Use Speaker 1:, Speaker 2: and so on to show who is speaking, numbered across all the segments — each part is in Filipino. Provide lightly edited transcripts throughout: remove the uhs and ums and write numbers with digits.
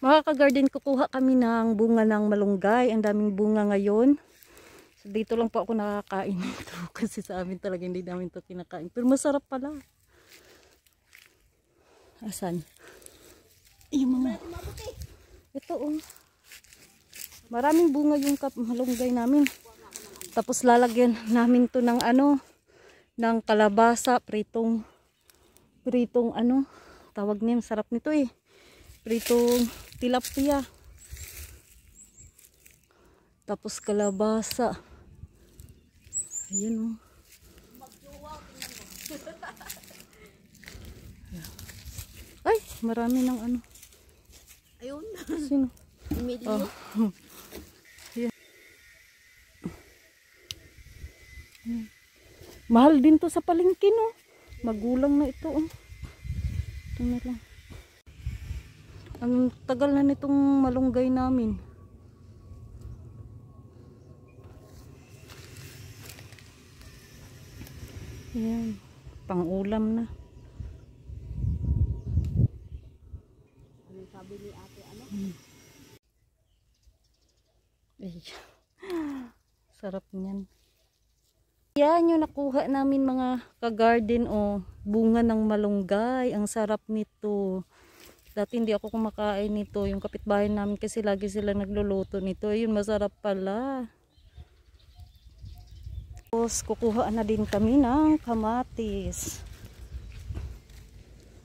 Speaker 1: Mga ka-garden, kukuha kami ng bunga ng malunggay. Ang daming bunga ngayon. So, dito lang po ako nakakain nito. Kasi sa amin talaga hindi namin ito kinakain. Pero masarap pala. Asan? Yung mga... Ito oh. Maraming bunga yung malunggay namin. Tapos lalagyan namin to ng ano, ng kalabasa, pritong ano, tawag niya, sarap nito eh. Pritong tilapia. Tapos kalabasa. Ayan oh. Ay, marami ng ano.
Speaker 2: Ayun.
Speaker 1: Sino?
Speaker 2: Emilio.
Speaker 1: Oh. Mahal din to sa palengke, no? Magulang na ito, oh. Ito na lang. Ang tagal na nitong malunggay namin. Ayan. Pang-ulam na.
Speaker 2: Ano sabi ni ate, ano?
Speaker 1: Ay. Sarap niyan. Yan yung nakuha namin mga ka-garden o bunga ng malunggay. Ang sarap nito. Dati hindi ako kumakain nito. Yung kapitbahay namin kasi lagi sila nagluluto nito. Ayun, masarap pala. Tapos kukuha na din kami ng kamatis.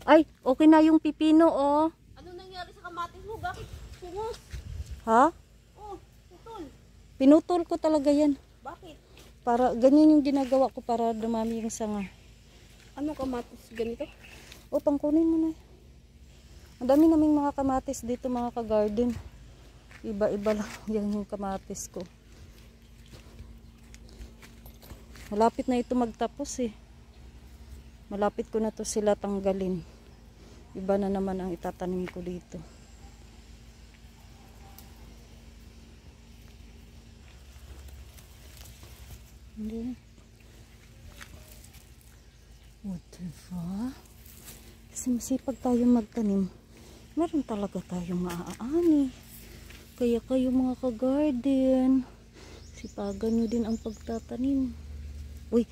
Speaker 1: Ay, okay na yung pipino oh.
Speaker 2: Ano nangyari sa kamatis mo? Bakit pungos?
Speaker 1: Ha?
Speaker 2: Oh, putol.
Speaker 1: Pinutol ko talaga yan.
Speaker 2: Bakit?
Speaker 1: Para ganyan yung ginagawa ko para dumami yung sanga.
Speaker 2: Ano kamatis ganito?
Speaker 1: O, pangkunin mo na. Ang dami naming mga kamatis dito mga ka-garden. Iba-iba lang yan yung kamatis ko. Malapit na ito magtapos eh. Malapit ko na to sila tanggalin. Iba na naman ang itatanim ko dito. Hindi. What the fuck? Kasi masipag tayo magtanim. Meron talaga tayong maaani. Kaya kayo mga ka-garden, sipagan nyo din ang pagtatanim. Uy,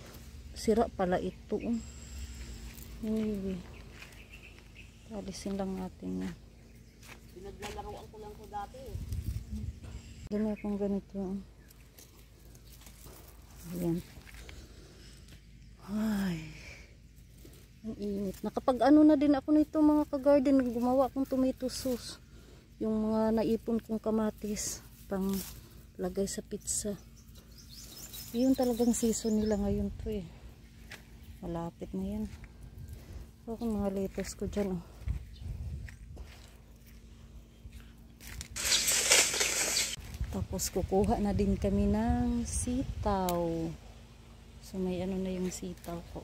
Speaker 1: sira pala ito. Anyway, alisin lang natin yan.
Speaker 2: Pinaglalaroan ko lang ko dati eh.
Speaker 1: Ganyan akong ganito. Ayan. Ay. Ang init. Nakapag ano na din ako nito mga ka-garden. Gumawa akong tomato sauce. Yung mga naipon kong kamatis. Pang lagay sa pizza. Yun talagang season nila ngayon to eh. Malapit na yan. So, mga lettuce ko dyan oh. Tapos kukuha na din kami ng sitaw. So may ano na yung sitaw ko.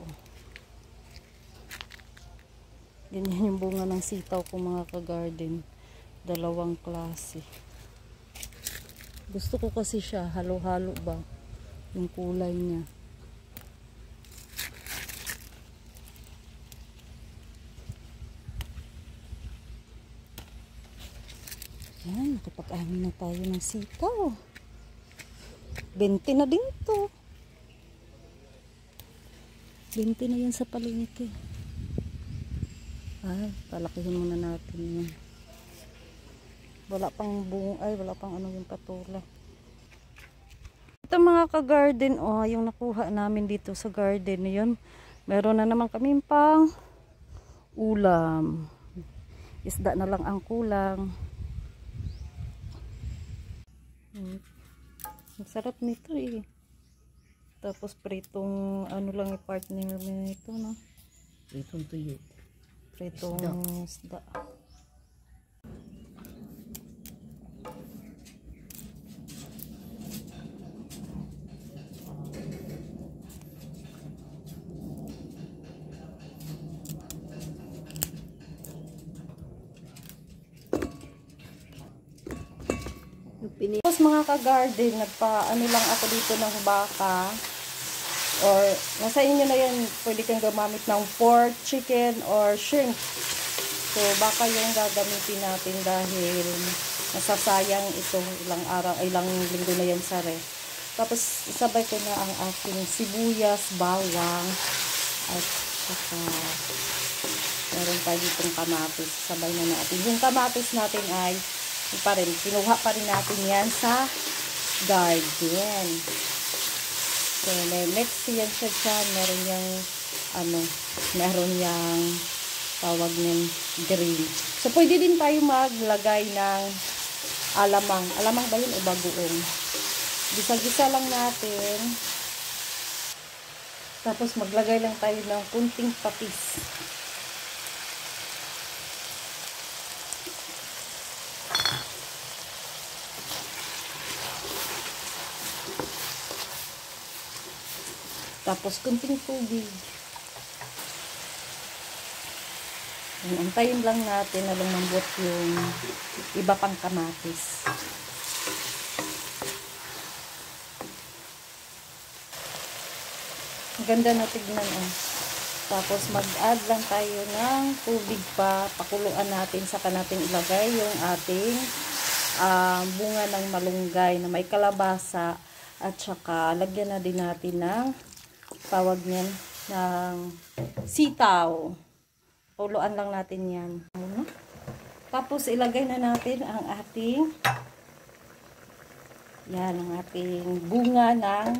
Speaker 1: Ganyan yung bunga ng sitaw ko mga ka-garden. Dalawang klase. Gusto ko kasi siya halo-halo ba yung kulay niya. Yan, nakapag-amin na tayo ng sitaw. 20 na din to. 20 na yan sa palengke. Ay, palakihin muna natin yan. Wala pang buong, ay wala pang ano yung patula. Ito mga ka-garden, oh, yung nakuha namin dito sa garden yun. Meron na naman kami pang ulam. Isda na lang ang kulang. Ang sarap nito eh. Tapos pritong ano lang yung partner nito, no?
Speaker 2: Pritong tuyo.
Speaker 1: Pritong isda. Tapos mga ka-garden, nagpa-ano lang ako dito ng baka. Or, nasa inyo na yan, pwede kang gumamit ng pork, chicken, or shrimp. So, baka yung gagamitin natin dahil nasasayang ito ilang linggo na yan sa ref. Tapos, isabay ko na ang aking sibuyas, bawang, at saka meron tayo ditong kamatis. Sabay na natin. Yung kamatis natin ay kinuha pa rin natin yan sa garden. So, may mix yan siya dyan. Meron yang tawag ng green. So, pwede din tayo maglagay ng alamang. Alamang ba yun o bagoong? Gisa-gisa lang natin. Tapos, maglagay lang tayo ng kunting patis. Tapos, kunting tubig. Antayin lang natin na lumambot yung iba pang kamatis. Ganda na tignan, oh. Tapos, mag-add lang tayo ng tubig pa. Pakuluan natin. Saka natin ilagay yung ating bunga ng malunggay na may kalabasa. At saka, lagyan na din natin ng tawag niyan ng sitaw. Puluan lang natin yan. Tapos, ilagay na natin ang ating bunga ng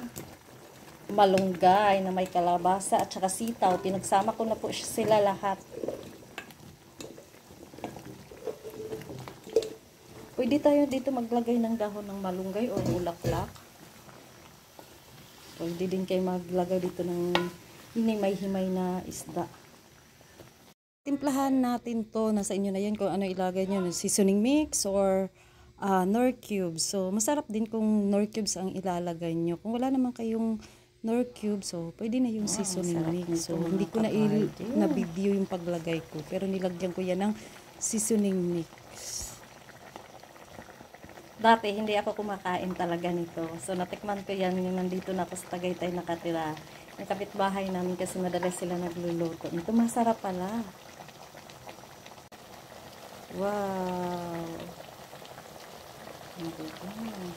Speaker 1: malunggay na may kalabasa at saka sitaw. Pinagsama ko na po sila lahat. Pwede tayo dito maglagay ng dahon ng malunggay o bulaklak. Pwede din kayo maglagay dito ng hinimay-himay na isda. Timplahan natin to, nasa inyo na yun kung ano ilagay nyo, seasoning mix or Knorr cubes. So, masarap din kung Knorr cubes ang ilalagay nyo. Kung wala naman kayong Knorr cubes, so pwede na yung seasoning mix. So, hindi ko na video yung paglagay ko. Pero nilagyan ko yan ng seasoning mix. Dati, hindi ako kumakain talaga nito. So, natikman ko yan yung nandito na ako sa Tagaytay nakatira. Yung kapitbahay namin kasi madalas sila nagluluto. Ito masarap pala. Wow!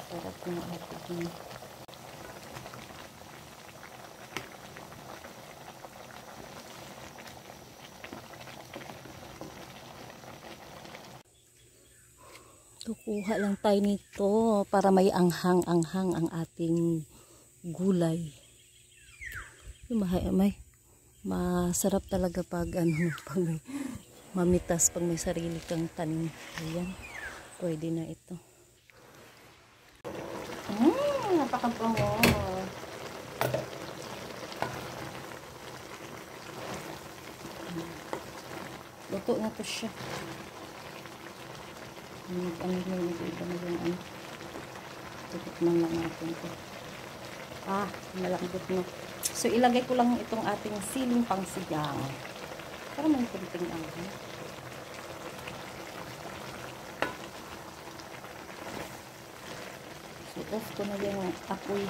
Speaker 1: Sarap ng ating. Kukuha lang tayo nito para may anghang-anghang ang ating gulay. Masarap talaga pag pag mamitas, pag may sarili kang tanim. Ayan, pwede na ito. Napakabango. Luto na to siya. Tutok lang natin ito. Malambot na. So, ilagay ko lang itong ating siling pangsigang. Para may kunting anghang. So, off ko na yung apoy.